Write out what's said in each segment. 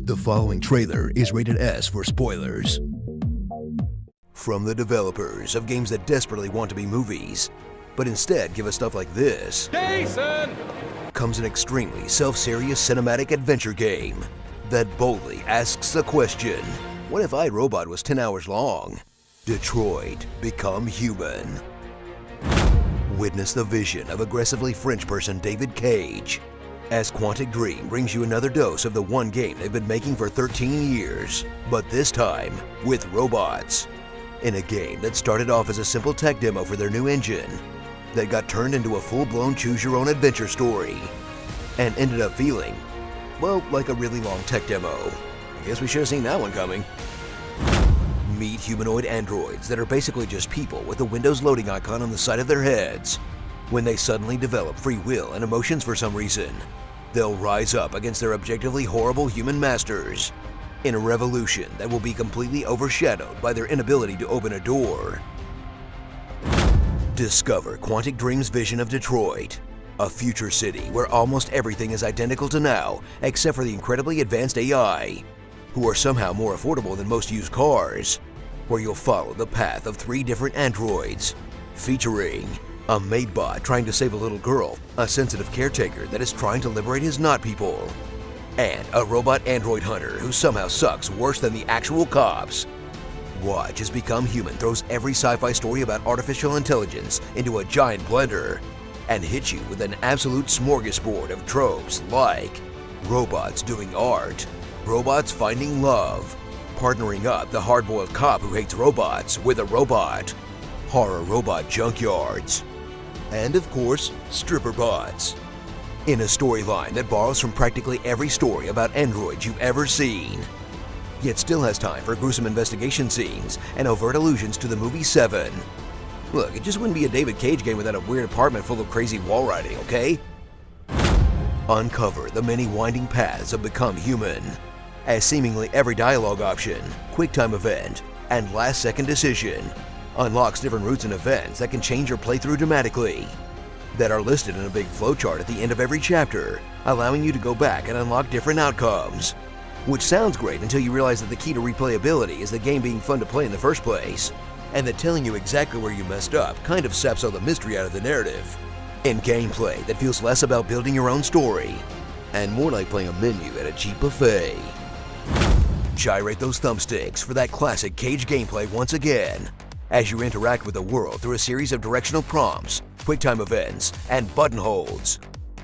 The following trailer is rated S for spoilers. From the developers of games that desperately want to be movies, but instead give us stuff like this, Jason! Comes an extremely self-serious cinematic adventure game that boldly asks the question, what if iRobot was 10 hours long? Detroit: Become Human. Witness the vision of aggressively French person David Cage as Quantic Dream brings you another dose of the one game they've been making for 13 years, but this time with robots. In a game that started off as a simple tech demo for their new engine, that got turned into a full-blown choose-your-own-adventure story, and ended up feeling, well, like a really long tech demo. I guess we should have seen that one coming. Meet humanoid androids that are basically just people with a Windows loading icon on the side of their heads. When they suddenly develop free will and emotions for some reason, they'll rise up against their objectively horrible human masters in a revolution that will be completely overshadowed by their inability to open a door. Discover Quantic Dream's vision of Detroit, a future city where almost everything is identical to now except for the incredibly advanced AI, who are somehow more affordable than most used cars, where you'll follow the path of 3 different androids, featuring a maidbot trying to save a little girl, a sensitive caretaker that is trying to liberate his not people, and a robot android hunter who somehow sucks worse than the actual cops. Watch as Become Human throws every sci-fi story about artificial intelligence into a giant blender and hits you with an absolute smorgasbord of tropes like robots doing art, robots finding love, partnering up the hard-boiled cop who hates robots with a robot, horror robot junkyards, and of course, stripper bots. In a storyline that borrows from practically every story about androids you've ever seen, yet still has time for gruesome investigation scenes and overt allusions to the movie Seven. Look, it just wouldn't be a David Cage game without a weird apartment full of crazy wall riding, okay? Uncover the many winding paths of Become Human, as seemingly every dialogue option, quick-time event, and last-second decision unlocks different routes and events that can change your playthrough dramatically, that are listed in a big flowchart at the end of every chapter, allowing you to go back and unlock different outcomes. Which sounds great until you realize that the key to replayability is the game being fun to play in the first place, and that telling you exactly where you messed up kind of saps all the mystery out of the narrative. In gameplay that feels less about building your own story, and more like playing a menu at a cheap buffet. Gyrate those thumbsticks for that classic Cage gameplay once again, as you interact with the world through a series of directional prompts, quick-time events, and button holds,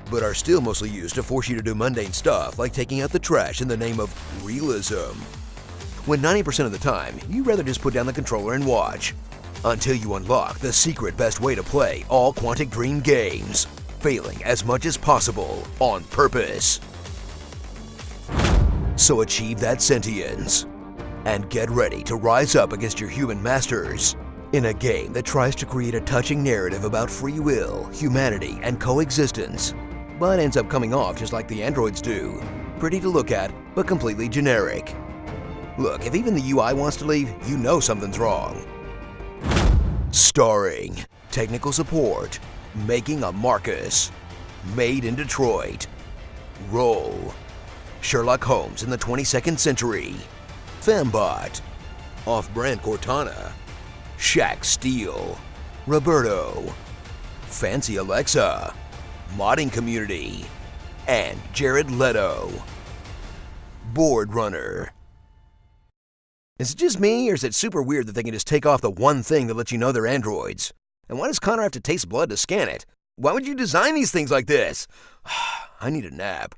but are still mostly used to force you to do mundane stuff like taking out the trash in the name of realism, when 90% of the time, you'd rather just put down the controller and watch, until you unlock the secret best way to play all Quantic Dream games, failing as much as possible on purpose. So achieve that sentience, and get ready to rise up against your human masters in a game that tries to create a touching narrative about free will, humanity, and coexistence, but ends up coming off just like the androids do, pretty to look at, but completely generic. Look, if even the UI wants to leave, you know something's wrong. Starring technical support, Making a Marcus, Made in Detroit, Roll, Sherlock Holmes in the 22nd Century, Fembot, Off-Brand Cortana, Shaq Steele, Roberto, Fancy Alexa, Modding Community, and Jared Leto. Board Runner. Is it just me, or is it super weird that they can just take off the one thing that lets you know they're androids? And why does Connor have to taste blood to scan it? Why would you design these things like this? I need a nap.